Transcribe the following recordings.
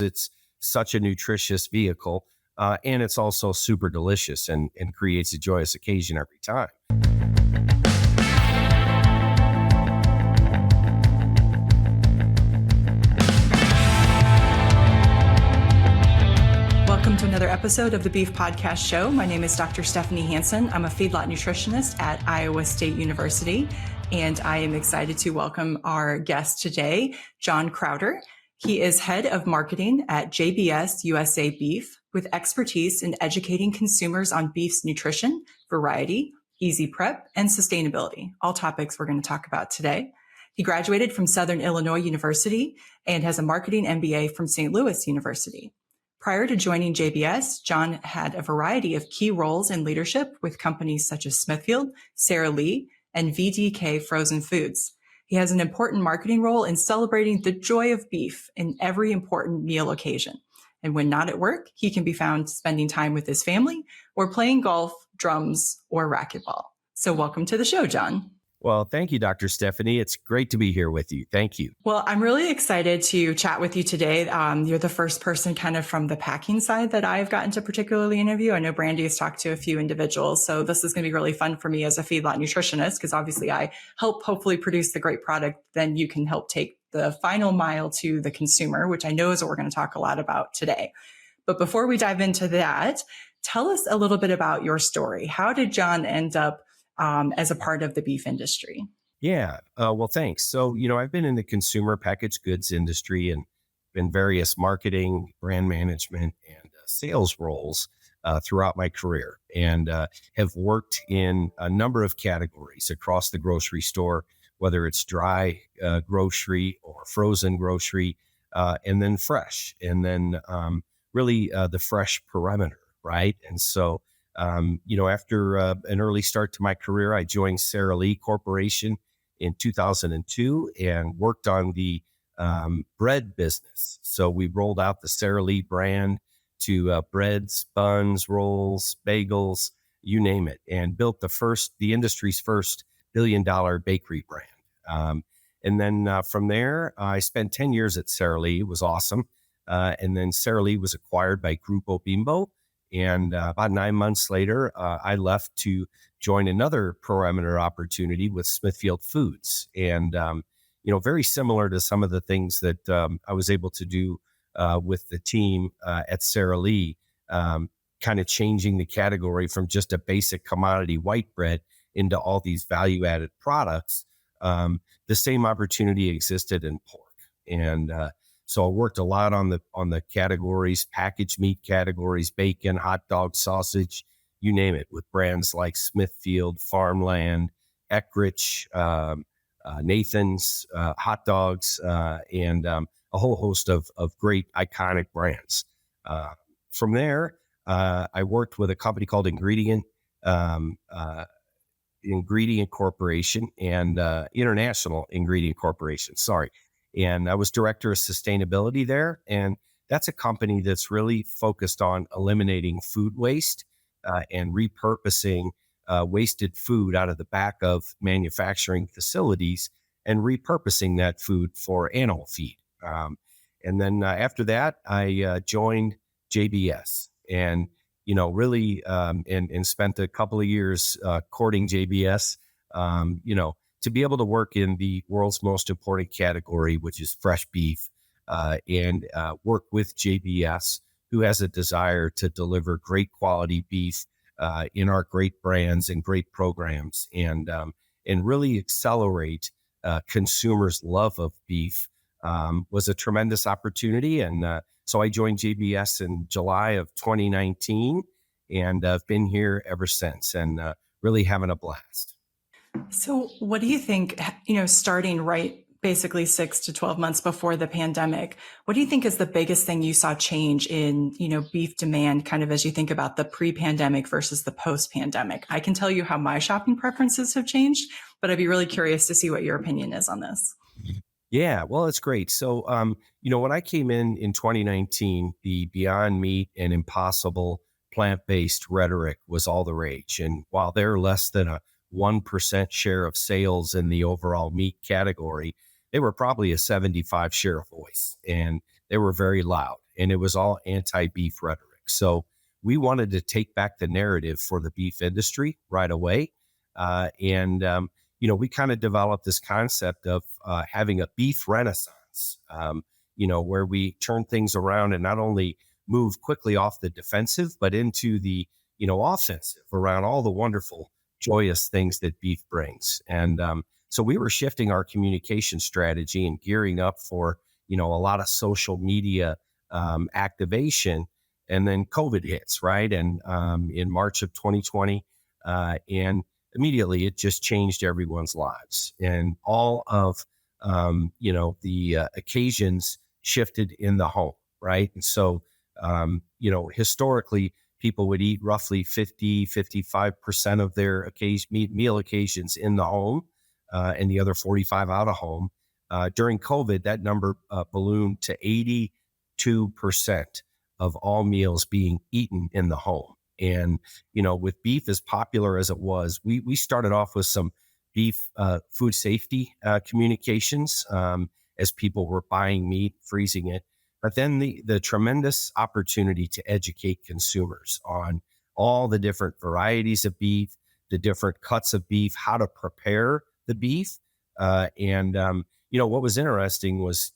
It's such a nutritious vehicle, and it's also super delicious and creates a joyous occasion every time. Welcome to another episode of the Beef Podcast Show. My name is Dr. Stephanie Hansen. I'm a feedlot nutritionist at Iowa State University, and I am excited to welcome our guest today, John Crowder. He is head of marketing at JBS USA Beef, with expertise in educating consumers on beef's nutrition, variety, easy prep, and sustainability, all topics we're going to talk about today. He graduated from Southern Illinois University and has a marketing MBA from St. Louis University. Prior to joining JBS, John had a variety of key roles in leadership with companies such as Smithfield, Sara Lee, and VDK Frozen Foods. He has an important marketing role in celebrating the joy of beef in every important meal occasion. And when not at work, he can be found spending time with his family or playing golf, drums, or racquetball. So welcome to the show, John. Well, thank you, Dr. Stephanie. It's great to be here with you. Thank you. Well, I'm really excited to chat with you today. You're the first person kind of from the packing side that I've gotten to particularly interview. I know Brandy has talked to a few individuals, so this is going to be really fun for me as a feedlot nutritionist, because obviously I help hopefully produce the great product. Then you can help take the final mile to the consumer, which I know is what we're going to talk a lot about today. But before we dive into that, tell us a little bit about your story. How did John end up as a part of the beef industry? Yeah. Well, thanks. So, I've been in the consumer packaged goods industry and been various marketing, brand management, and sales roles throughout my career, and have worked in a number of categories across the grocery store, whether it's dry grocery or frozen grocery, and then fresh, and then really the fresh perimeter, right? And so, after an early start to my career, I joined Sara Lee Corporation in 2002 and worked on the bread business. So we rolled out the Sara Lee brand to breads, buns, rolls, bagels, you name it, and built the industry's first billion-dollar bakery brand. And then from there, I spent 10 years at Sara Lee. It was awesome. And then Sara Lee was acquired by Grupo Bimbo. And about 9 months later, I left to join another perimeter opportunity with Smithfield Foods. And, very similar to some of the things that I was able to do with the team at Sara Lee, kind of changing the category from just a basic commodity white bread into all these value-added products. The same opportunity existed in pork. And so I worked a lot on the categories, packaged meat categories, bacon, hot dog, sausage, you name it, with brands like Smithfield, Farmland, Eckrich, Nathan's, hot dogs, and a whole host of great iconic brands. From there, I worked with a company called Ingredient Corporation and International Ingredient Corporation. Sorry. And I was director of sustainability there. And that's a company that's really focused on eliminating food waste and repurposing wasted food out of the back of manufacturing facilities and repurposing that food for animal feed. And then after that, I joined JBS and, really and spent a couple of years courting JBS, to be able to work in the world's most important category, which is fresh beef, and work with JBS, who has a desire to deliver great quality beef in our great brands and great programs, and really accelerate consumers' love of beef, was a tremendous opportunity. And so I joined JBS in July of 2019, and I've been here ever since, and really having a blast. So what do you think, starting right basically 6 to 12 months before the pandemic, what do you think is the biggest thing you saw change in, beef demand, kind of as you think about the pre-pandemic versus the post-pandemic? I can tell you how my shopping preferences have changed, but I'd be really curious to see what your opinion is on this. Yeah, well, it's great. So, when I came in 2019, the Beyond Meat and Impossible plant-based rhetoric was all the rage. And while they're less than a 1% share of sales in the overall meat category, they were probably a 75 share of voice, and they were very loud. and it was all anti-beef rhetoric. So we wanted to take back the narrative for the beef industry right away. And we kind of developed this concept of having a beef renaissance, where we turn things around and not only move quickly off the defensive, but into the, offensive around all the wonderful, joyous things that beef brings. And so we were shifting our communication strategy and gearing up for, a lot of social media activation. And then COVID hits, right? And in March of 2020, and immediately it just changed everyone's lives. And all of, the occasions shifted in the home, right? And so, historically, people would eat roughly 55% of their meal occasions in the home, and the other 45 out of home. During COVID, that number ballooned to 82% of all meals being eaten in the home. And, with beef as popular as it was, we started off with some beef food safety communications as people were buying meat, freezing it. But then the tremendous opportunity to educate consumers on all the different varieties of beef, the different cuts of beef, how to prepare the beef. What was interesting was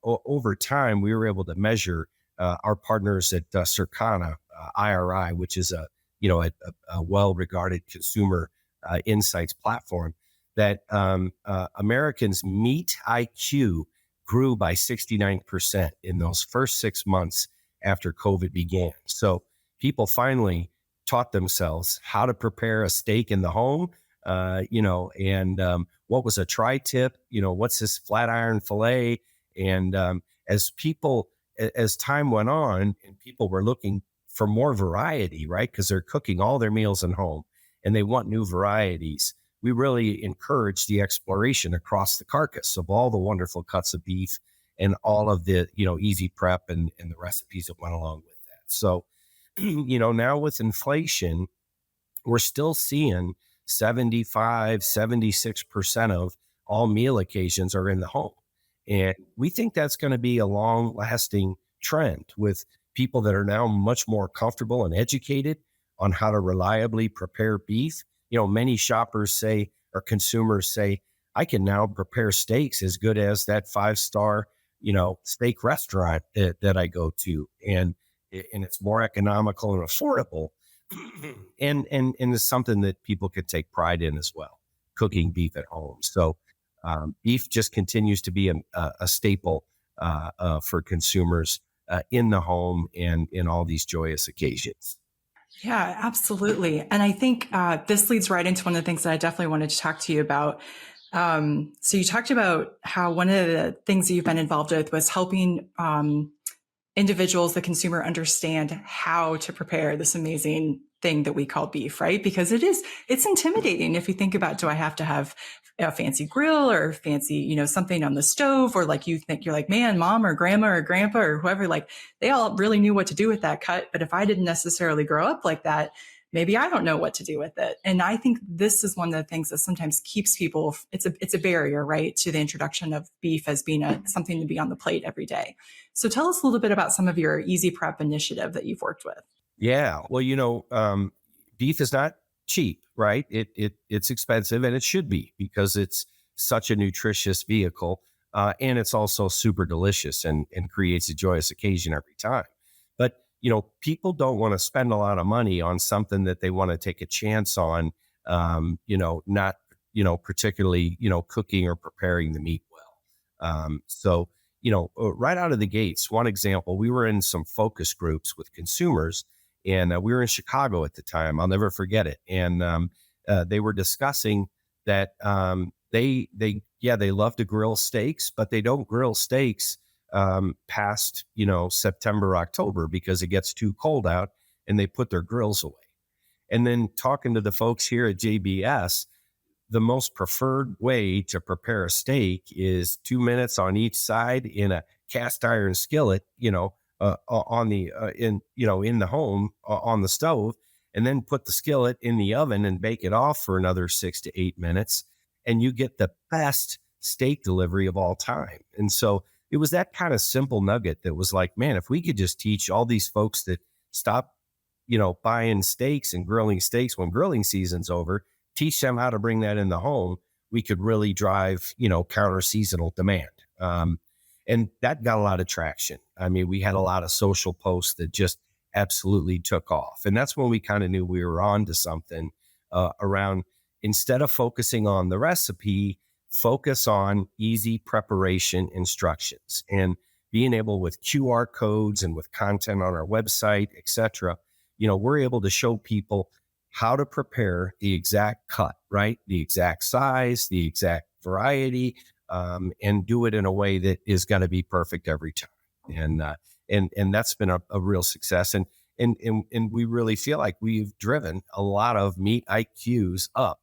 over time, we were able to measure our partners at Circana, IRI, which is a well-regarded consumer insights platform, that Americans' meat IQ grew by 69% in those first 6 months after COVID began. So people taught themselves how to prepare a steak in the home, and what was a tri-tip, what's this flat iron fillet. And as time went on and people were looking for more variety, right? Because they're cooking all their meals at home and they want new varieties. We really encourage the exploration across the carcass of all the wonderful cuts of beef and all of the, easy prep and the recipes that went along with that. So, now with inflation, we're still seeing 76% of all meal occasions are in the home. And we think that's going to be a long lasting trend with people that are now much more comfortable and educated on how to reliably prepare beef. Many shoppers say, or consumers say, I can now prepare steaks as good as that 5-star, steak restaurant that I go to. And it's more economical and affordable. and it's something that people could take pride in as well, cooking beef at home. So beef just continues to be a staple for consumers in the home and in all these joyous occasions. Yeah, absolutely. And I think this leads right into one of the things that I definitely wanted to talk to you about. So you talked about how one of the things that you've been involved with was helping individuals, the consumer, understand how to prepare this amazing thing that we call beef, right? Because it's intimidating if you think about, do I have to have a fancy grill or fancy, something on the stove, or like you think you're like, man, mom or grandma or grandpa or whoever, like they all really knew what to do with that cut. But if I didn't necessarily grow up like that, maybe I don't know what to do with it. And I think this is one of the things that sometimes keeps people, it's a barrier, right, to the introduction of beef as being something to be on the plate every day. So tell us a little bit about some of your easy prep initiative that you've worked with. Yeah. Well, beef is not cheap, right? It's expensive, and it should be, because it's such a nutritious vehicle. And it's also super delicious and creates a joyous occasion every time. But, people don't want to spend a lot of money on something that they want to take a chance on, not, particularly, cooking or preparing the meat well. Right out of the gates, one example, we were in some focus groups with consumers, and we were in Chicago at the time. I'll never forget it. And they were discussing that they love to grill steaks, but they don't grill steaks past September, October, because it gets too cold out, and they put their grills away. And then talking to the folks here at JBS, the most preferred way to prepare a steak is 2 minutes on each side in a cast iron skillet, on the in the home on the stove, and then put the skillet in the oven and bake it off for another 6 to 8 minutes, and you get the best steak delivery of all time. And so it was that kind of simple nugget that was like, man, if we could just teach all these folks that stop, buying steaks and grilling steaks when grilling season's over, teach them how to bring that in the home, we could really drive, counter seasonal demand. And that got a lot of traction. I mean, we had a lot of social posts that just absolutely took off. And that's when we kind of knew we were on to something around, instead of focusing on the recipe, focus on easy preparation instructions and being able with QR codes and with content on our website, et cetera. We're able to show people how to prepare the exact cut, right? The exact size, the exact variety, and do it in a way that is going to be perfect every time. And that's been a real success. And we really feel like we've driven a lot of meat IQs up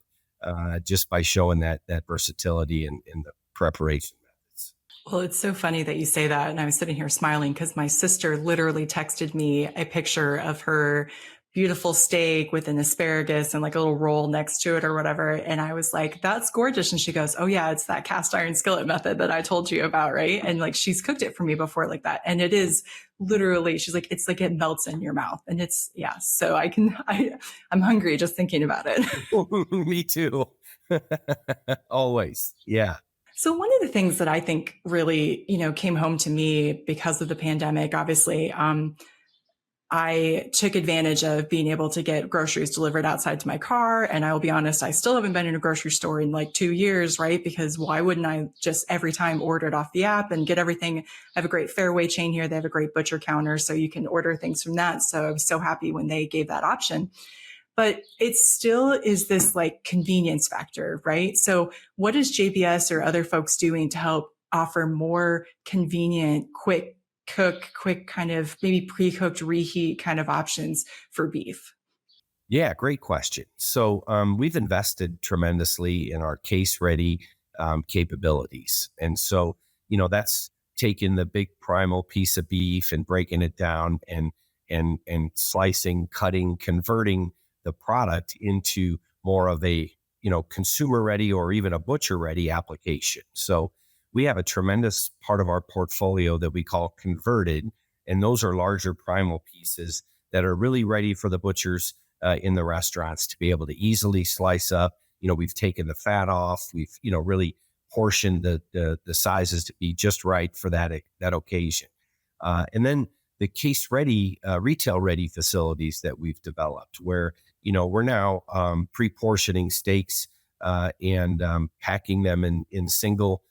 just by showing that versatility in the preparation methods. Well, it's so funny that you say that. And I was sitting here smiling because my sister literally texted me a picture of her beautiful steak with an asparagus and like a little roll next to it or whatever. And I was like, that's gorgeous. And she goes, oh, yeah, it's that cast iron skillet method that I told you about. Right. And like she's cooked it for me before like that. And it is literally, she's like, it's like it melts in your mouth. And it's, yeah. So I'm hungry just thinking about it. Me too. Always. Yeah. So one of the things that I think really, came home to me because of the pandemic, obviously, I took advantage of being able to get groceries delivered outside to my car. And I will be honest, I still haven't been in a grocery store in like 2 years, right? Because why wouldn't I just every time order it off the app and get everything? I have a great Fairway chain here. They have a great butcher counter, so you can order things from that. So I was so happy when they gave that option. But it still is this like convenience factor, right? So what is JBS or other folks doing to help offer more convenient, quick kind of maybe pre-cooked reheat kind of options for beef? Yeah, great question. So we've invested tremendously in our case ready capabilities. And so, that's taking the big primal piece of beef and breaking it down and slicing, cutting, converting the product into more of a, consumer ready or even a butcher ready application. So we have a tremendous part of our portfolio that we call converted. And those are larger primal pieces that are really ready for the butchers in the restaurants to be able to easily slice up. We've taken the fat off. We've, really portioned the sizes to be just right for that occasion. And then the case ready, retail ready facilities that we've developed where, we're now pre-portioning steaks and packing them in single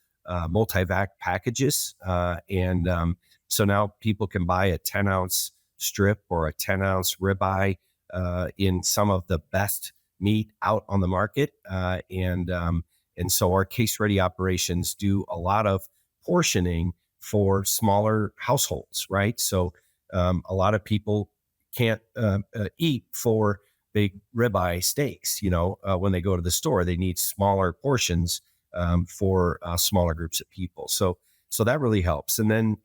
multi-vac packages. So now people can buy a 10-ounce strip or a 10-ounce ribeye in some of the best meat out on the market. And so our case ready operations do a lot of portioning for smaller households, right? So a lot of people can't eat for big ribeye steaks. When they go to the store, they need smaller portions for smaller groups of people. So that really helps. And then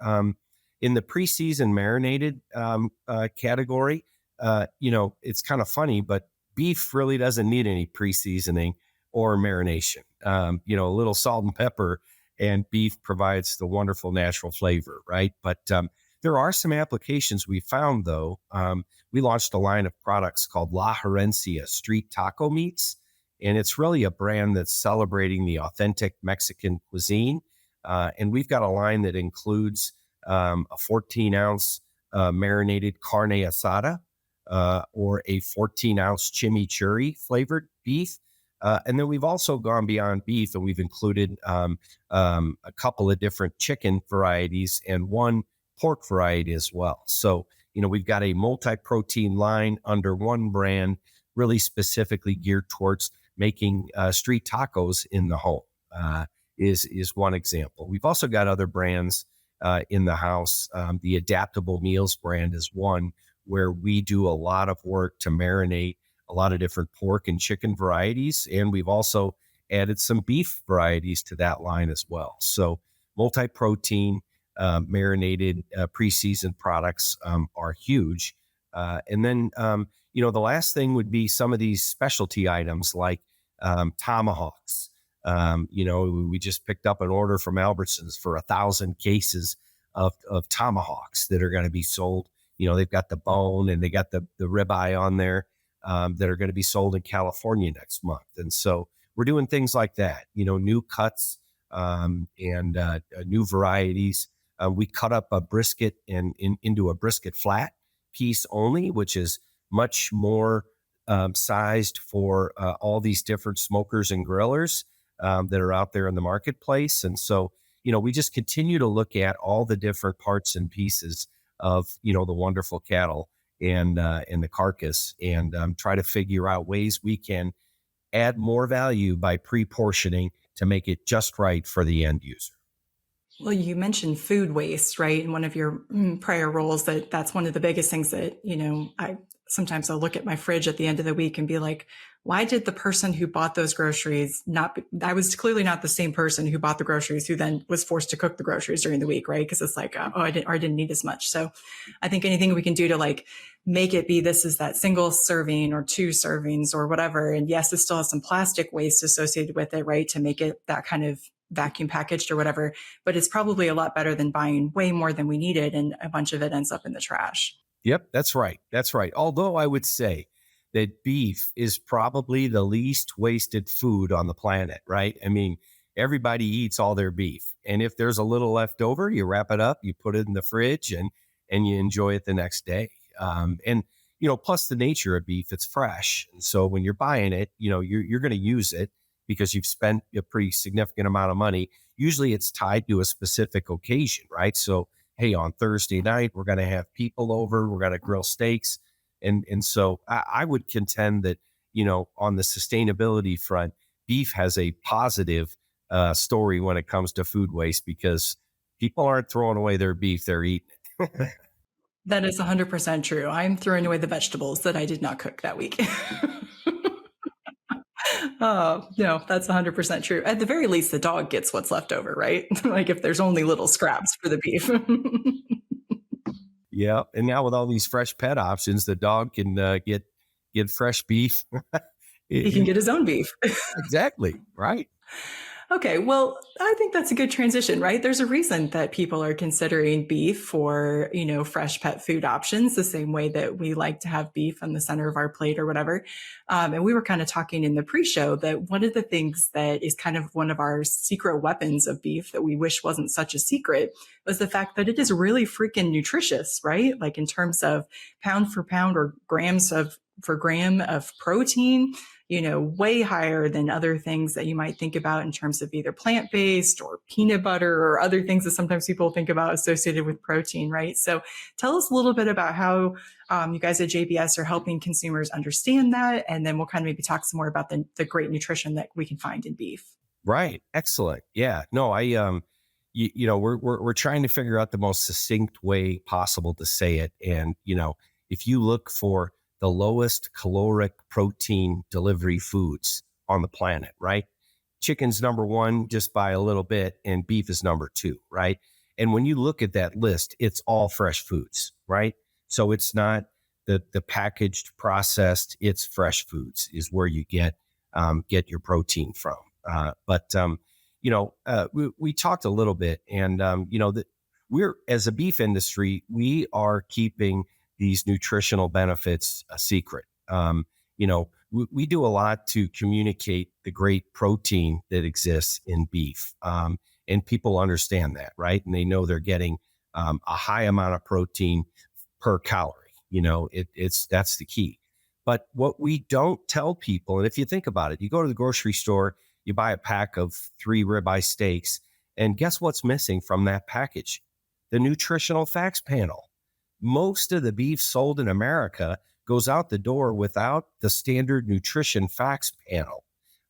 in the preseason marinated category, it's kind of funny, but beef really doesn't need any pre-seasoning or marination. A little salt and pepper and beef provides the wonderful natural flavor, right? But there are some applications we found, though. We launched a line of products called La Herencia Street Taco Meats, and it's really a brand that's celebrating the authentic Mexican cuisine. And we've got a line that includes a 14-ounce marinated carne asada or a 14-ounce chimichurri flavored beef. And then we've also gone beyond beef and we've included a couple of different chicken varieties and one pork variety as well. So, we've got a multi-protein line under one brand, really specifically geared towards making street tacos in the home is one example. We've also got other brands in the house. The Adaptable Meals brand is one where we do a lot of work to marinate a lot of different pork and chicken varieties. And we've also added some beef varieties to that line as well. So multi-protein, marinated, pre-seasoned products are huge. And then, the last thing would be some of these specialty items like tomahawks, We just picked up an order from Albertsons for 1,000 cases of tomahawks that are going to be sold. They've got the bone and they got the ribeye on there, that are going to be sold in California next month. And so we're doing things like that, new cuts, and new varieties. We cut up a brisket into a brisket flat piece only, which is much more sized for all these different smokers and grillers that are out there in the marketplace. And so, we just continue to look at all the different parts and pieces of, the wonderful cattle and the carcass, and try to figure out ways we can add more value by pre-portioning to make it just right for the end user. Well, you mentioned food waste, right? In one of your prior roles, that's one of the biggest things that, I sometimes I'll look at my fridge at the end of the week and be like, why did the person who bought those groceries I was clearly not the same person who bought the groceries who then was forced to cook the groceries during the week, right? Because it's like, I didn't need as much. So I think anything we can do to like make it be this is that single serving or two servings or whatever. And yes, it still has some plastic waste associated with it, right? To make it that kind of vacuum packaged or whatever, but it's probably a lot better than buying way more than we needed and a bunch of it ends up in the trash. Yep, that's right. That's right. Although I would say that beef is probably the least wasted food on the planet, right? I mean, everybody eats all their beef. And if there's a little left over, you wrap it up, you put it in the fridge, and you enjoy it the next day. Plus the nature of beef, it's fresh. And so when you're buying it, you're going to use it because you've spent a pretty significant amount of money. Usually it's tied to a specific occasion, right? So, hey, on Thursday night, we're going to have people over, we're going to grill steaks. And so I would contend that, on the sustainability front, beef has a positive story when it comes to food waste because people aren't throwing away their beef, they're eating it. That is 100% true. I'm throwing away the vegetables that I did not cook that week. Oh, no, that's 100% true. At the very least, the dog gets what's left over, right? Like if there's only little scraps for the beef. Yeah. And now with all these fresh pet options, the dog can get fresh beef. He can get his own beef. Exactly. Right. Okay, well, I think that's a good transition, right? There's a reason that people are considering beef for, fresh pet food options, the same way that we like to have beef on the center of our plate or whatever. And we were kind of talking in the pre-show that one of the things that is kind of one of our secret weapons of beef that we wish wasn't such a secret was the fact that it is really freaking nutritious, right? Like in terms of pound for pound or grams for gram of protein, way higher than other things that you might think about in terms of either plant-based or peanut butter or other things that sometimes people think about associated with protein, right? So tell us a little bit about how you guys at JBS are helping consumers understand that. And then we'll kind of maybe talk some more about the great nutrition that we can find in beef. Right. Excellent. Yeah. No, we're trying to figure out the most succinct way possible to say it. And, if you look for the lowest caloric protein delivery foods on the planet, right? Chicken's number one just by a little bit, and beef is number two, right? And when you look at that list, it's all fresh foods, right? So it's not the packaged processed, it's fresh foods is where you get your protein from. We talked a little bit, and that we're, as a beef industry, we are keeping these nutritional benefits a secret. We do a lot to communicate the great protein that exists in beef, and people understand that, right? And they know they're getting a high amount of protein per calorie. That's the key. But what we don't tell people, and if you think about it, you go to the grocery store, you buy a pack of 3 ribeye steaks, and guess what's missing from that package? The nutritional facts panel. Most of the beef sold in America goes out the door without the standard nutrition facts panel.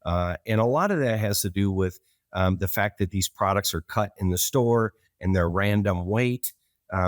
And a lot of that has to do with the fact that these products are cut in the store and they're random weight.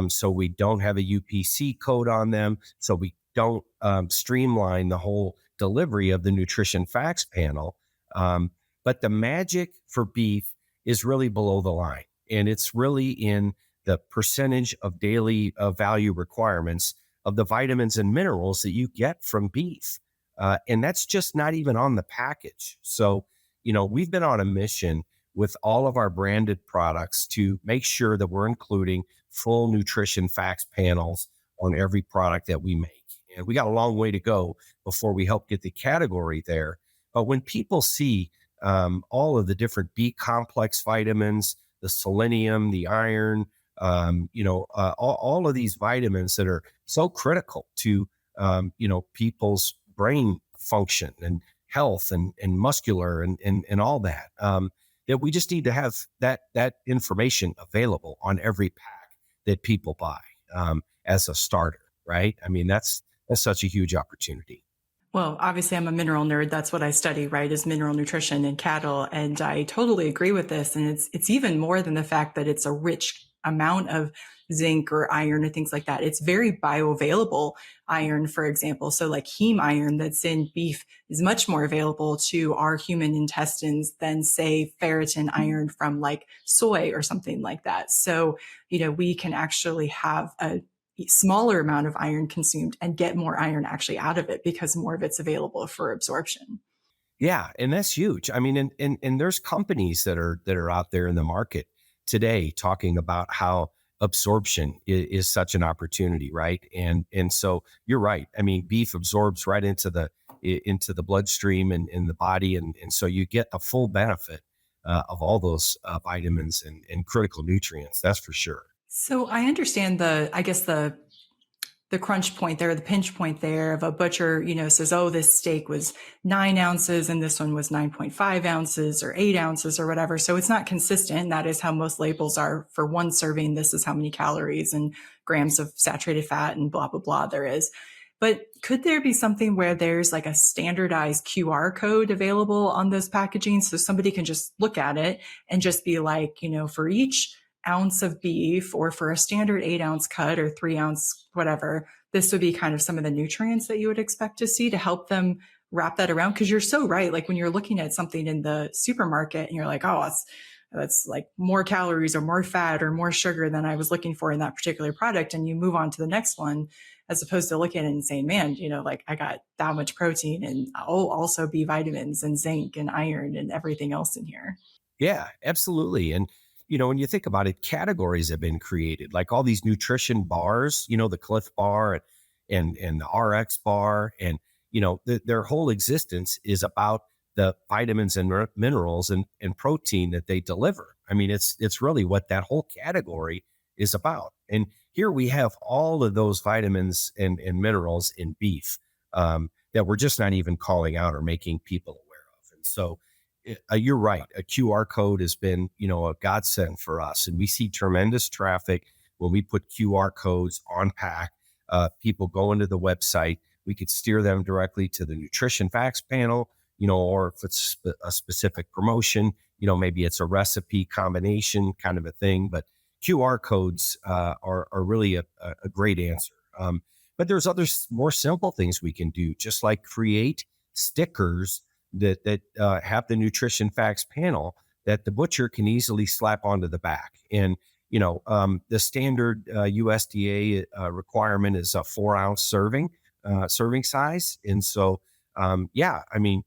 So we don't have a UPC code on them. So we don't streamline the whole delivery of the nutrition facts panel. But the magic for beef is really below the line. And it's really in the percentage of daily value requirements of the vitamins and minerals that you get from beef. And that's just not even on the package. So, we've been on a mission with all of our branded products to make sure that we're including full nutrition facts panels on every product that we make. And we got a long way to go before we help get the category there. But when people see all of the different B complex vitamins, the selenium, the iron, all of these vitamins that are so critical to, people's brain function and health and muscular and all that. That we just need to have that information available on every pack that people buy as a starter, right? I mean, that's such a huge opportunity. Well, obviously, I'm a mineral nerd. That's what I study, right? Is mineral nutrition in cattle, and I totally agree with this. And it's even more than the fact that it's a rich amount of zinc or iron or things like that. It's very bioavailable iron, for example. So, like heme iron that's in beef is much more available to our human intestines than, say, ferritin iron from like soy or something like that. So, we can actually have a smaller amount of iron consumed and get more iron actually out of it because more of it's available for absorption. Yeah, and that's huge. I mean, and there's companies that are out there in the market today talking about how absorption is such an opportunity, right? And so you're right. I mean, beef absorbs right into the bloodstream and in the body, and so you get the full benefit of all those vitamins and critical nutrients. That's for sure. So I understand I guess the crunch point there, the pinch point there of a butcher, says, oh, this steak was 9 ounces and this one was 9.5 ounces or 8 ounces or whatever. So it's not consistent. That is how most labels are for one serving. This is how many calories and grams of saturated fat and blah, blah, blah there is. But could there be something where there's like a standardized QR code available on those packaging so somebody can just look at it and just be like, for each ounce of beef or for a standard 8 ounce cut or 3 ounce, whatever, this would be kind of some of the nutrients that you would expect to see to help them wrap that around. Cause you're so right. Like when you're looking at something in the supermarket and you're like, oh, that's like more calories or more fat or more sugar than I was looking for in that particular product. And you move on to the next one, as opposed to looking at it and saying, man, like I got that much protein and I'll also be vitamins and zinc and iron and everything else in here. Yeah, absolutely. And when you think about it, categories have been created, like all these nutrition bars, the Cliff Bar and the RX bar, and their whole existence is about the vitamins and minerals and protein that they deliver. I mean, it's really what that whole category is about. And here we have all of those vitamins and minerals in beef that we're just not even calling out or making people aware of. And so you're right. A QR code has been, a godsend for us. And we see tremendous traffic when we put QR codes on pack. People go into the website. We could steer them directly to the nutrition facts panel, or if it's a specific promotion, maybe it's a recipe combination kind of a thing. But QR codes are really a great answer. But there's other more simple things we can do, just like create stickers that have the nutrition facts panel that the butcher can easily slap onto the back. And the standard USDA requirement is a 4 ounce serving size. And so, yeah, I mean,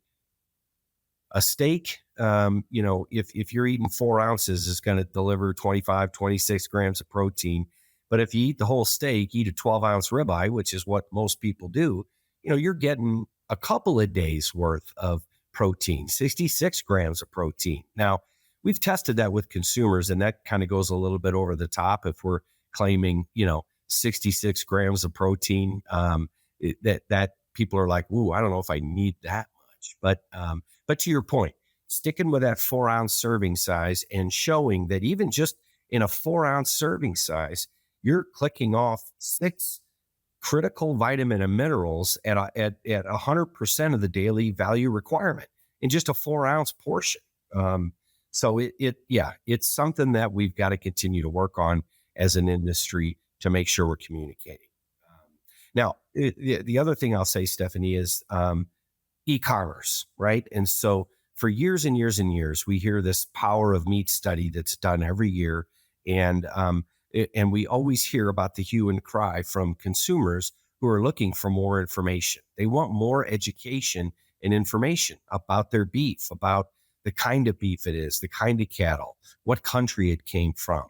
a steak, if you're eating 4 ounces, is going to deliver 25, 26 grams of protein. But if you eat the whole steak, eat a 12 ounce ribeye, which is what most people do, you're getting a couple of days worth of protein, 66 grams of protein. Now, we've tested that with consumers, and that kind of goes a little bit over the top if we're claiming, 66 grams of protein. That people are like, "Ooh, I don't know if I need that much." But to your point, sticking with that 4 ounce serving size and showing that even just in a 4 ounce serving size, you're clicking off six critical vitamin and minerals at 100% of the daily value requirement in just a 4 ounce portion. So it's something that we've got to continue to work on as an industry to make sure we're communicating. Now, the other thing I'll say, Stephanie, is e-commerce, right? And so for years and years and years, we hear this power of meat study that's done every year. And we always hear about the hue and cry from consumers who are looking for more information. They want more education and information about their beef, about the kind of beef it is, the kind of cattle, what country it came from,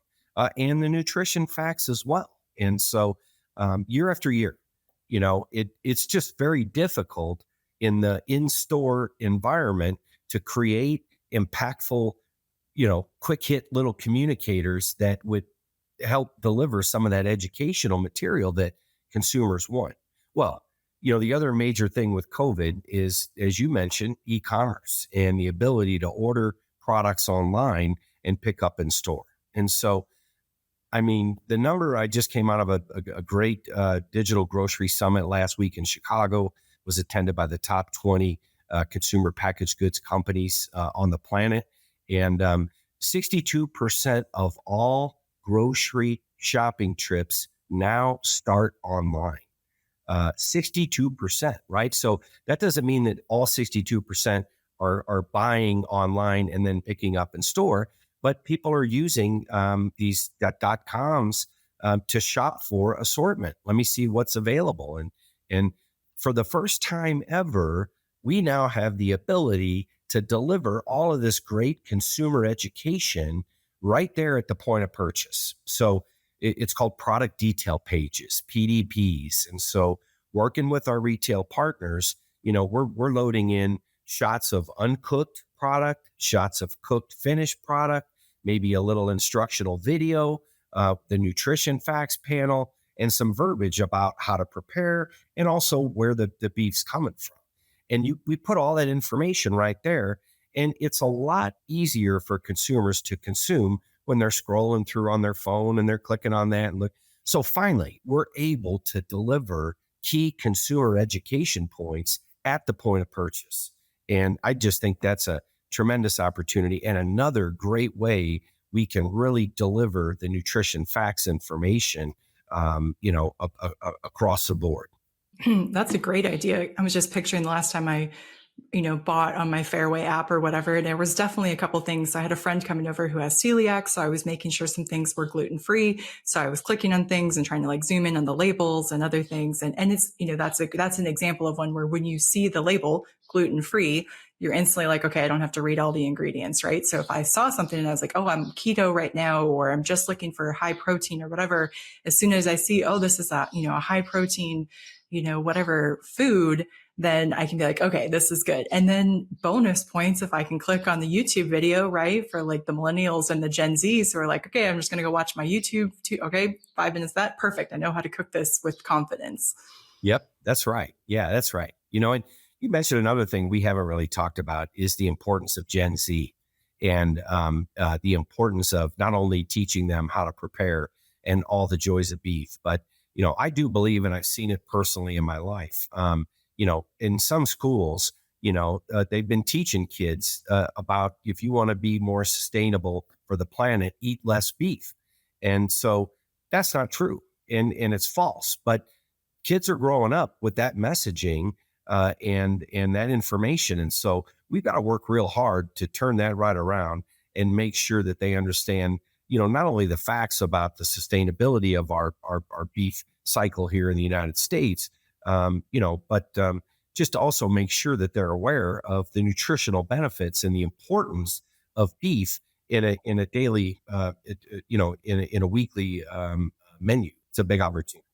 and the nutrition facts as well. And so year after year, it's just very difficult in the in-store environment to create impactful, quick hit little communicators that would help deliver some of that educational material that consumers want. Well, the other major thing with COVID is, as you mentioned, e-commerce and the ability to order products online and pick up in store. And so, I mean, the number, I just came out of a great digital grocery summit last week in Chicago, was attended by the top 20 consumer packaged goods companies on the planet. And 62% of all grocery shopping trips now start online. 62%, right? So that doesn't mean that all 62% are buying online and then picking up in store, but people are using these .coms to shop for assortment. Let me see what's available. And for the first time ever, we now have the ability to deliver all of this great consumer education right there at the point of purchase. So it's called product detail pages, PDPs. And so working with our retail partners, we're loading in shots of uncooked product, shots of cooked finished product, maybe a little instructional video, the nutrition facts panel, and some verbiage about how to prepare and also where the beef's coming from. And we put all that information right there. And it's a lot easier for consumers to consume when they're scrolling through on their phone and they're clicking on that and look. So finally, we're able to deliver key consumer education points at the point of purchase. And I just think that's a tremendous opportunity and another great way we can really deliver the nutrition facts information, across the board. That's a great idea. I was just picturing the last time I bought on my Fairway app or whatever. And there was definitely a couple things. I had a friend coming over who has celiac, so I was making sure some things were gluten free. So I was clicking on things and trying to like zoom in on the labels and other things. And it's that's an example of one where when you see the label gluten free, you're instantly like, okay, I don't have to read all the ingredients, right? So if I saw something and I was like, oh, I'm keto right now, or I'm just looking for high protein or whatever, as soon as I see, oh, this is a high protein, whatever food, then I can be like, okay, this is good. And then bonus points if I can click on the YouTube video, right? For like the millennials and the Gen Zs who are like, okay, I'm just going to go watch my YouTube. Okay, 5 minutes, that perfect. I know how to cook this with confidence. Yep, that's right. Yeah, that's right. And you mentioned another thing we haven't really talked about is the importance of Gen Z and the importance of not only teaching them how to prepare and all the joys of beef, but I do believe, and I've seen it personally in my life. In some schools, they've been teaching kids about if you want to be more sustainable for the planet, eat less beef. And so that's not true. And it's false. But kids are growing up with that messaging and that information. And so we've got to work real hard to turn that right around and make sure that they understand, not only the facts about the sustainability of our beef cycle here in the United States, but just to also make sure that they're aware of the nutritional benefits and the importance of beef in a daily, in a weekly menu. It's a big opportunity.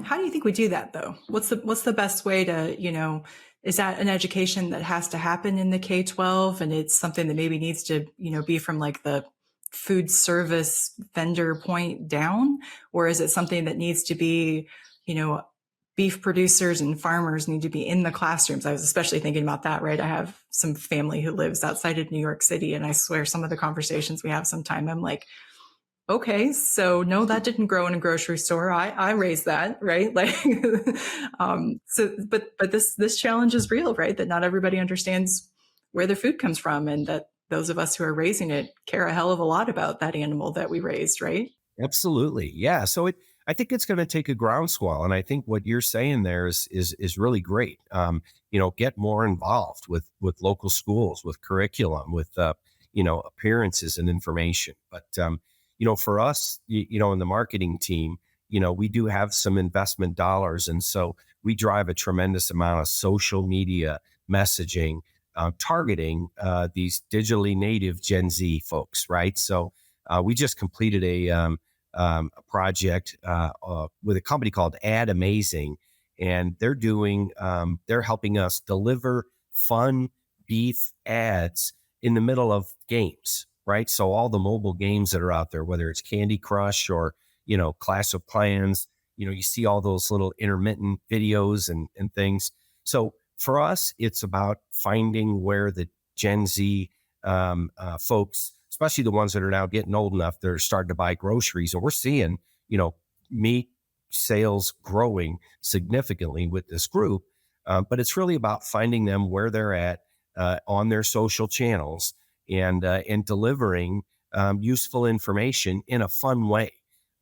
How do you think we do that though? What's the best way to, is that an education that has to happen in the K-12 and it's something that maybe needs to, be from like the food service vendor point down? Or is it something that needs to be, beef producers and farmers need to be in the classrooms? I was especially thinking about that, right? I have some family who lives outside of New York City, and I swear some of the conversations we have sometime, I'm like, okay, so no, that didn't grow in a grocery store. I raised that, right? Like, but this challenge is real, right? That not everybody understands where their food comes from, and that those of us who are raising it care a hell of a lot about that animal that we raised, right? Absolutely. Yeah. So I think it's going to take a groundswell. And I think what you're saying there is really great. Get more involved with local schools, with curriculum, with, appearances and information. But, for us, in the marketing team, we do have some investment dollars. And so we drive a tremendous amount of social media messaging targeting these digitally native Gen Z folks, right? So we just completed a project with a company called Ad Amazing, and they're helping us deliver fun beef ads in the middle of games, right? So all the mobile games that are out there, whether it's Candy Crush or Clash of Clans, you see all those little intermittent videos and things. So for us, it's about finding where the Gen Z folks, especially the ones that are now getting old enough, they're starting to buy groceries, and we're seeing, you know, meat sales growing significantly with this group. But it's really about finding them where they're at on their social channels and delivering useful information in a fun way.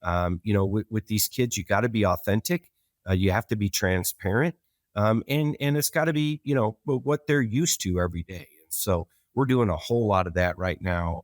With these kids, you got to be authentic. You have to be transparent, and it's got to be what they're used to every day. And so we're doing a whole lot of that right now.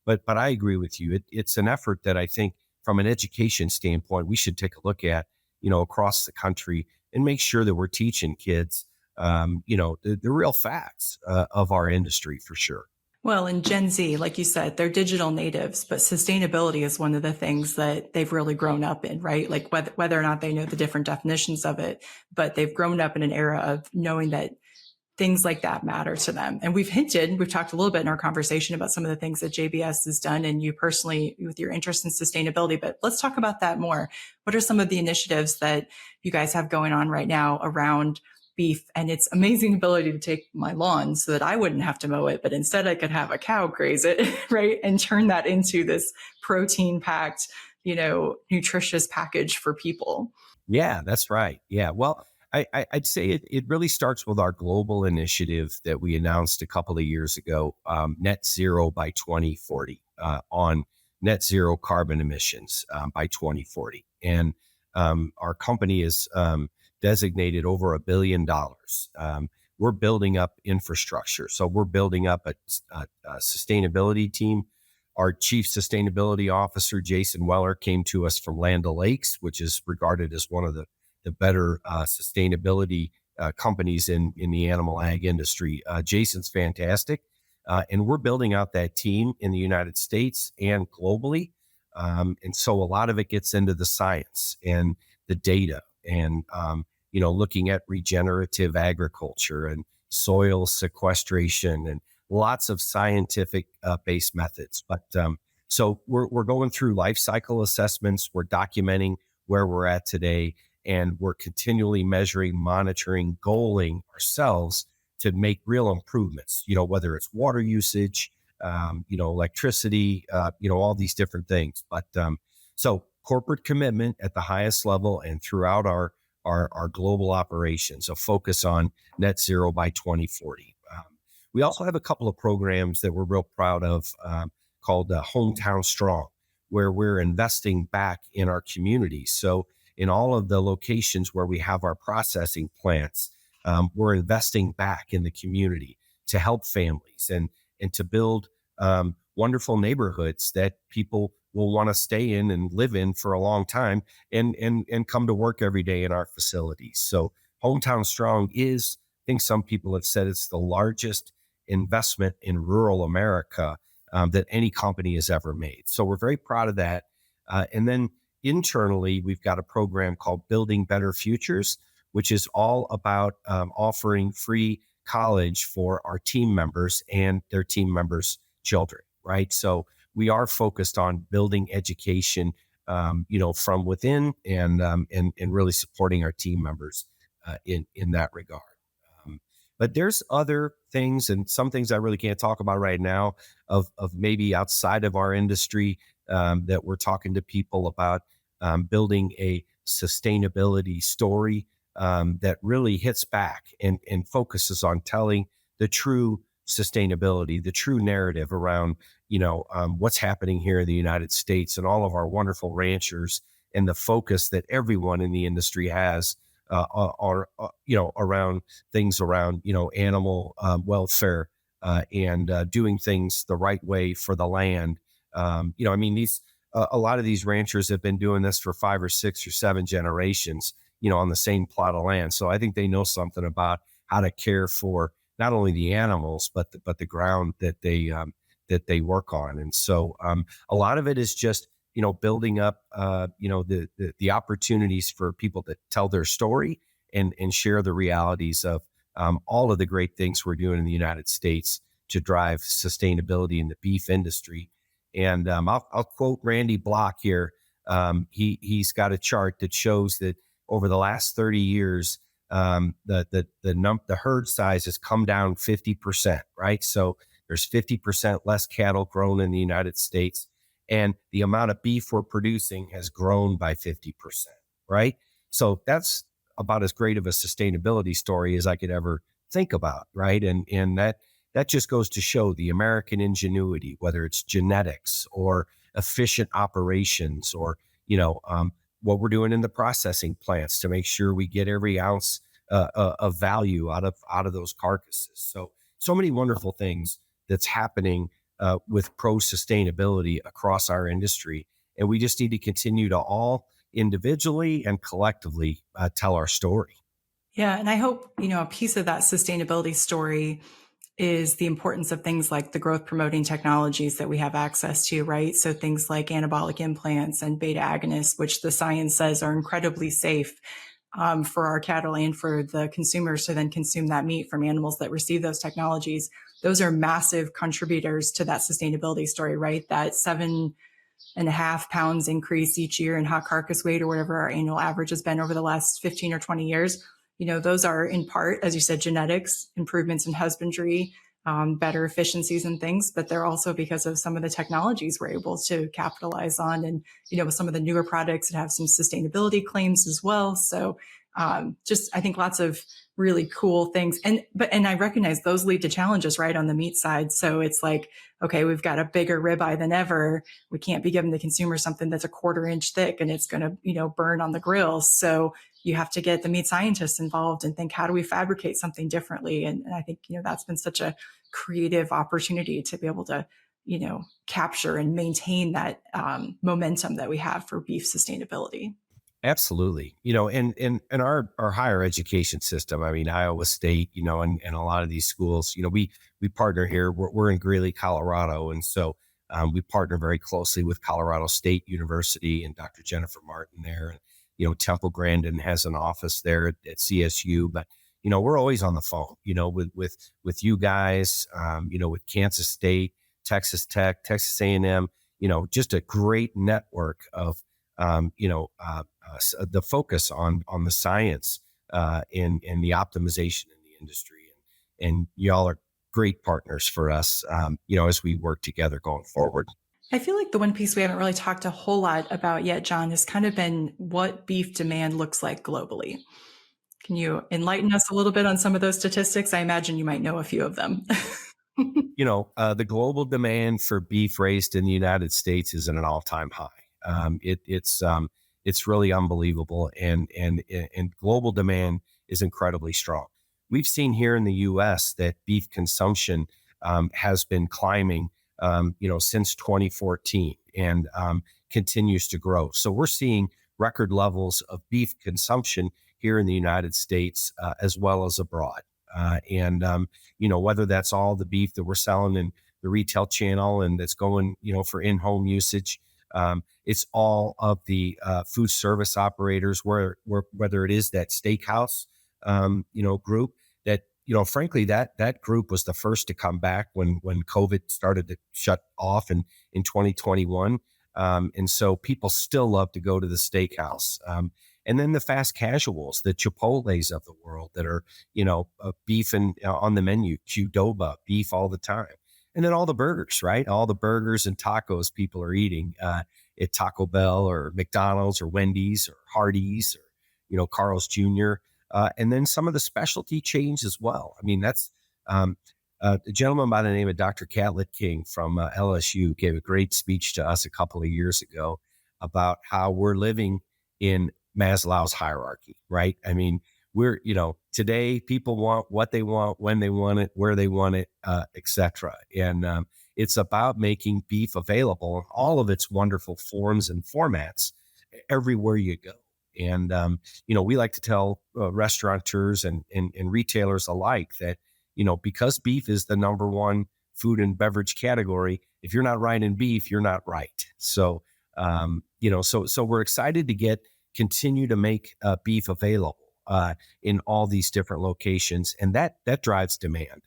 But I agree with you. It's an effort that I think, from an education standpoint, we should take a look at across the country and make sure that we're teaching kids the real facts of our industry for sure. Well, in Gen Z, like you said, they're digital natives, but sustainability is one of the things that they've really grown up in, right? Like whether or not they know the different definitions of it, but they've grown up in an era of knowing that things like that matter to them. And we've talked a little bit in our conversation about some of the things that JBS has done and you personally with your interest in sustainability, but let's talk about that more. What are some of the initiatives that you guys have going on right now around beef and its amazing ability to take my lawn so that I wouldn't have to mow it, but instead I could have a cow graze it, right? And turn that into this protein packed, nutritious package for people. Yeah, that's right. Yeah. Well, I'd say it really starts with our global initiative that we announced a couple of years ago, net zero by 2040, on net zero carbon emissions by 2040. And our company is designated over $1 billion. We're building up infrastructure. So we're building up a sustainability team. Our chief sustainability officer, Jason Weller, came to us from Land O'Lakes, which is regarded as one of the better sustainability companies in the animal ag industry. Jason's fantastic. And we're building out that team in the United States and globally. And so a lot of it gets into the science and the data and, looking at regenerative agriculture and soil sequestration and lots of scientific based methods. But so we're going through life cycle assessments. We're documenting where we're at today, and we're continually measuring, monitoring, goaling ourselves to make real improvements. Whether it's water usage, electricity, all these different things. But so corporate commitment at the highest level and throughout our global operations, a focus on net zero by 2040. We also have a couple of programs that we're real proud of called Hometown Strong, where we're investing back in our communities. So in all of the locations where we have our processing plants, we're investing back in the community to help families and to build wonderful neighborhoods that people will want to stay in and live in for a long time and come to work every day in our facilities. So Hometown Strong is, I think some people have said, it's the largest investment in rural America that any company has ever made. So we're very proud of that. And then internally, we've got a program called Building Better Futures, which is all about offering free college for our team members and their team members' children, right? So we are focused on building education, from within and really supporting our team members in that regard. But there's other things and some things I really can't talk about right now of maybe outside of our industry that we're talking to people about building a sustainability story that really hits back and focuses on telling the true sustainability, the true narrative around, what's happening here in the United States and all of our wonderful ranchers and the focus that everyone in the industry has around things around, animal welfare and doing things the right way for the land. A lot of these ranchers have been doing this for 5 or 6 or 7 generations, on the same plot of land. So I think they know something about how to care for not only the animals but the ground that they work on. And so a lot of it is just building up the opportunities for people to tell their story and share the realities of all of the great things we're doing in the United States to drive sustainability in the beef industry. And I'll quote Randy Block here. He's got a chart that shows that over the last 30 years, the herd size has come down 50%, right? So there's 50% less cattle grown in the United States, and the amount of beef we're producing has grown by 50%, right? So that's about as great of a sustainability story as I could ever think about, right? And that just goes to show the American ingenuity, whether it's genetics or efficient operations or what we're doing in the processing plants to make sure we get every ounce of value out of those carcasses. So many wonderful things that's happening with pro sustainability across our industry, and we just need to continue to all individually and collectively tell our story. Yeah. And I hope, a piece of that sustainability story is the importance of things like the growth promoting technologies that we have access to, right? So things like anabolic implants and beta agonists, which the science says are incredibly safe for our cattle and for the consumers to then consume that meat from animals that receive those technologies. Those are massive contributors to that sustainability story, right? That 7.5 pounds increase each year in hot carcass weight or whatever our annual average has been over the last 15 or 20 years. Those are in part, as you said, genetics, improvements in husbandry, better efficiencies and things, but they're also because of some of the technologies we're able to capitalize on. And, with some of the newer products that have some sustainability claims as well. So just, I think lots of really cool things. And I recognize those lead to challenges, right, on the meat side. So it's like, okay, we've got a bigger ribeye than ever. We can't be giving the consumer something that's a 1/4 inch thick and it's going to, burn on the grill. So you have to get the meat scientists involved and think, how do we fabricate something differently? And I think, that's been such a creative opportunity to be able to, capture and maintain that momentum that we have for beef sustainability. Absolutely. And our higher education system, I mean, Iowa State, and a lot of these schools, we partner here. We're in Greeley, Colorado. And so we partner very closely with Colorado State University and Dr. Jennifer Martin there. And, Temple Grandin has an office there at CSU, but, we're always on the phone, with you guys, with Kansas State, Texas Tech, Texas A&M, just a great network of, the focus on the science and the optimization in the industry, and y'all are great partners for us, as we work together going forward. I feel like the one piece we haven't really talked a whole lot about yet, John, has kind of been what beef demand looks like globally. Can you enlighten us a little bit on some of those statistics? I imagine you might know a few of them. The global demand for beef raised in the United States is at an all-time high. It's really unbelievable, and global demand is incredibly strong. We've seen here in the U.S. that beef consumption has been climbing, since 2014, and continues to grow. So we're seeing record levels of beef consumption here in the United States as well as abroad. And whether that's all the beef that we're selling in the retail channel and that's going, for in-home usage, it's all of the food service operators, whether it is that steakhouse, group that, frankly, that group was the first to come back when COVID started to shut off in 2021. And so people still love to go to the steakhouse. And then the fast casuals, the Chipotles of the world that are, beef and on the menu, Qdoba, beef all the time. And then all the burgers, right? All the burgers and tacos people are eating at Taco Bell or McDonald's or Wendy's or Hardee's or, Carl's Jr. And then some of the specialty chains as well. I mean, that's a gentleman by the name of Dr. Catlett King from LSU gave a great speech to us a couple of years ago about how we're living in Maslow's hierarchy, right? I mean, today people want what they want, when they want it, where they want it, etc. And it's about making beef available in all of its wonderful forms and formats everywhere you go. And we like to tell restaurateurs and retailers alike that because beef is the number one food and beverage category, if you're not right in beef, you're not right. So we're excited to continue to make beef available in all these different locations, and that drives demand.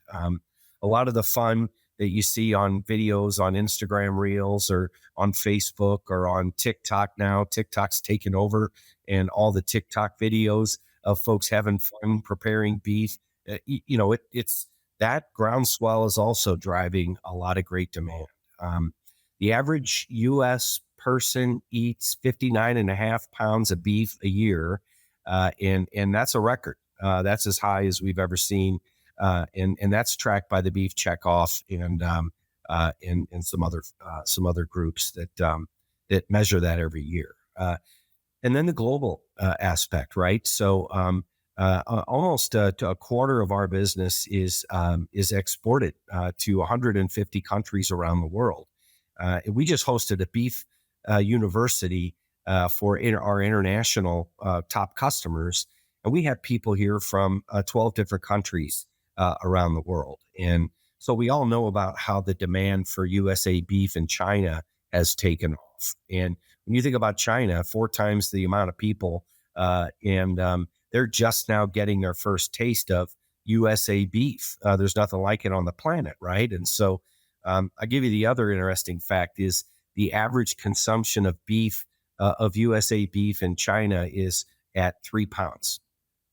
A lot of the fun that you see on videos on Instagram Reels or on Facebook or on TikTok now, TikTok's taken over, and all the TikTok videos of folks having fun preparing beef. It's that groundswell is also driving a lot of great demand. Um, the average U.S. person eats 59 and a half pounds of beef a year, and that's a record. That's as high as we've ever seen, and that's tracked by the Beef Checkoff and some other groups that measure that every year. And then the global aspect, right? Almost to a quarter of our business is exported to 150 countries around the world. We just hosted a beef university for our international top customers, and we have people here from 12 different countries around the world. And so we all know about how the demand for USA beef in China has taken off. And when you think about China, 4 times the amount of people, and they're just now getting their first taste of USA beef. There's nothing like it on the planet, right? And so I'll give you the other interesting fact is the average consumption of beef, of USA beef in China is at 3 pounds.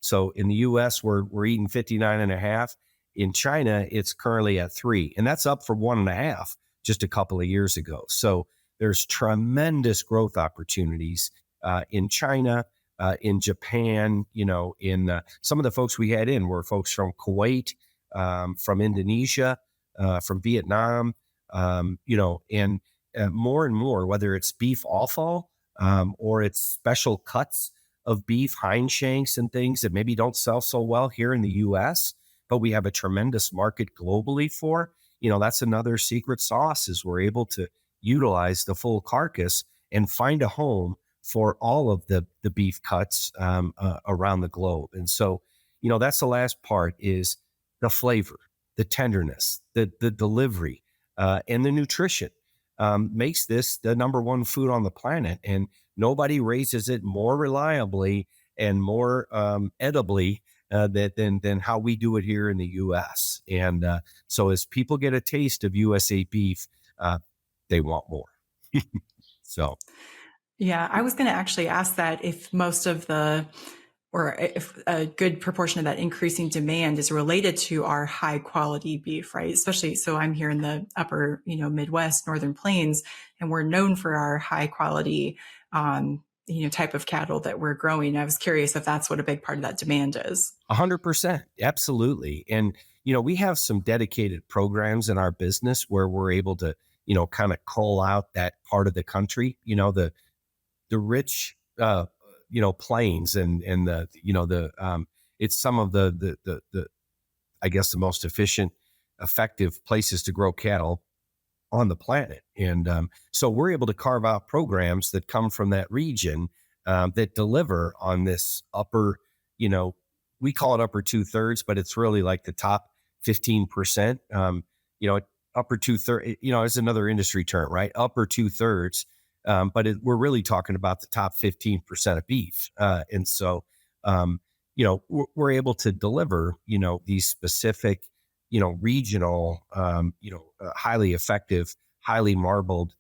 So in the US, we're eating 59 and a half. In China, it's currently at 3, and that's up from 1.5 just a couple of years ago. So there's tremendous growth opportunities in China, in Japan. In some of the folks we had in were folks from Kuwait, from Indonesia, from Vietnam, and more and more, whether it's beef offal or it's special cuts of beef, hind shanks and things that maybe don't sell so well here in the U.S., but we have a tremendous market globally for. That's another secret sauce is we're able to utilize the full carcass and find a home for all of the beef cuts around the globe. And so, that's the last part is the flavor, the tenderness, the delivery, and the nutrition makes this the number one food on the planet. And nobody raises it more reliably and more edibly than how we do it here in the U.S. And so as people get a taste of USA beef, they want more. So Yeah, I was going to actually ask that if most of the, or if a good proportion of that increasing demand is related to our high quality beef, right? Especially, so I'm here in the upper, Midwest, Northern Plains, and we're known for our high quality, type of cattle that we're growing. I was curious if that's what a big part of that demand is. 100%. Absolutely. And, we have some dedicated programs in our business where we're able to, kind of call out that part of the country, the rich, plains and it's some of the I guess the most efficient, effective places to grow cattle on the planet. And so we're able to carve out programs that come from that region that deliver on this upper, we call it upper 2/3, but it's really like the top 15%. Upper 2/3, is another industry term, right? Upper 2/3. But we're really talking about the top 15% of beef. And so, we're able to deliver, these specific, regional, highly effective, highly marbled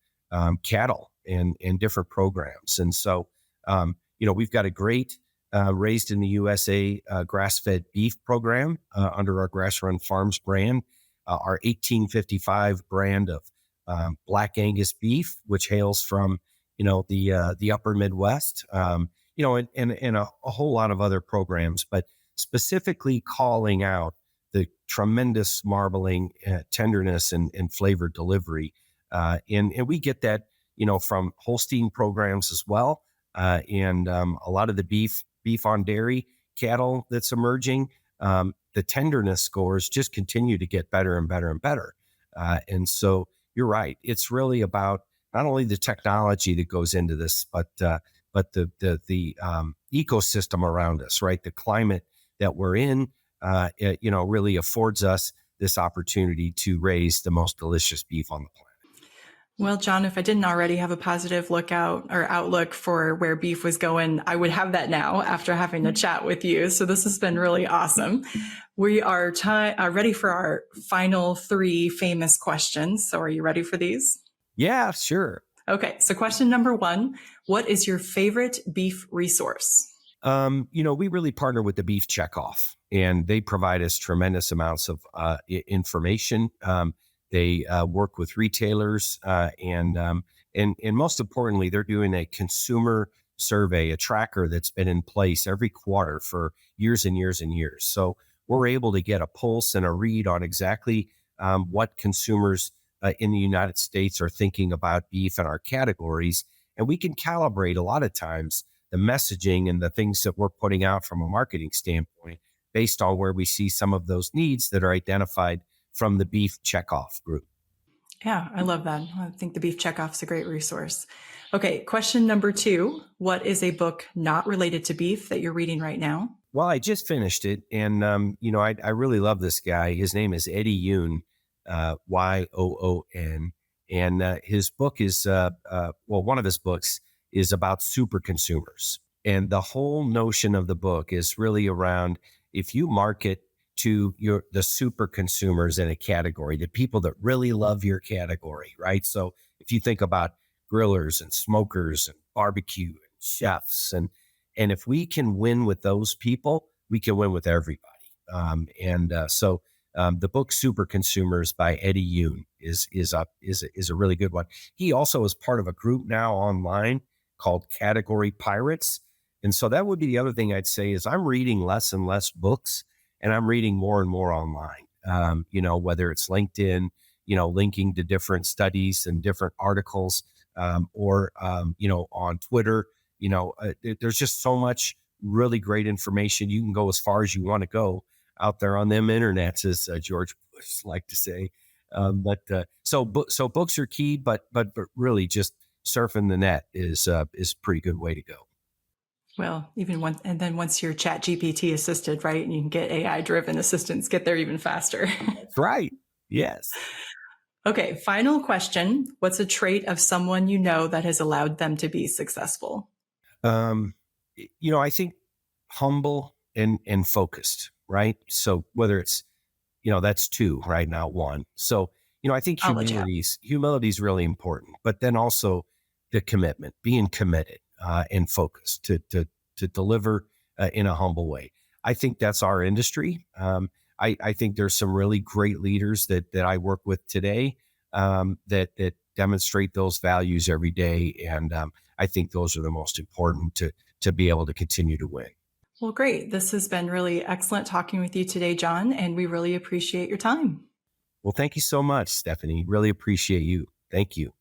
cattle and different programs. And so, we've got a great Raised in the USA grass-fed beef program under our Grass Run Farms brand, our 1855 brand of Black Angus beef, which hails from the upper Midwest, and a whole lot of other programs, but specifically calling out the tremendous marbling, tenderness, and flavor delivery, and we get that from Holstein programs as well, and a lot of the beef on dairy cattle that's emerging. The tenderness scores just continue to get better and better and better, and so you're right. It's really about not only the technology that goes into this, but the ecosystem around us, right? The climate that we're in, really affords us this opportunity to raise the most delicious beef on the planet. Well, John, if I didn't already have a positive lookout or outlook for where beef was going, I would have that now after having a chat with you. So this has been really awesome. We are ready for our final three famous questions. So are you ready for these? Yeah, sure. Okay. So question number one, what is your favorite beef resource? We really partner with the Beef Checkoff, and they provide us tremendous amounts of information. They work with retailers, and most importantly, they're doing a consumer survey, a tracker that's been in place every quarter for years and years and years. So we're able to get a pulse and a read on exactly what consumers in the United States are thinking about beef and our categories, and we can calibrate a lot of times the messaging and the things that we're putting out from a marketing standpoint based on where we see some of those needs that are identified from the Beef Checkoff group. Yeah, I love that. I think the Beef Checkoff is a great resource. Okay, question number two, what is a book not related to beef that you're reading right now? Well, I just finished it, and I really love this guy. His name is Eddie Yoon, Yoon, and his book is one of his books is about super consumers, and the whole notion of the book is really around if you market to the super consumers in a category, the people that really love your category, right? So if you think about grillers and smokers and barbecue and chefs and if we can win with those people, we can win with everybody. The book "Super Consumers" by Eddie Yoon is a really good one. He also is part of a group now online called Category Pirates, and so that would be the other thing I'd say is I'm reading less and less books, and I'm reading more and more online. Whether it's LinkedIn, linking to different studies and different articles, or on Twitter there's just so much really great information. You can go as far as you want to go out there on them internets, as George Bush like to say. So books are key, but really just surfing the net is a pretty good way to go. Well, and then once you're Chat GPT assisted, right, and you can get AI driven assistants get there even faster. That's right. Yes. Okay, final question. What's a trait of someone you know that has allowed them to be successful? Um, I think humble and focused, right? So whether it's, that's two, right? Not one. So, I think I'll let you have. humility is really important, but then also the commitment, being committed and focused to deliver in a humble way. I think that's our industry. I think there's some really great leaders that I work with today that demonstrate those values every day, and I think those are the most important to be able to continue to win. Well, great. This has been really excellent talking with you today, John, and we really appreciate your time. Well, thank you so much, Stephanie. Really appreciate you. Thank you.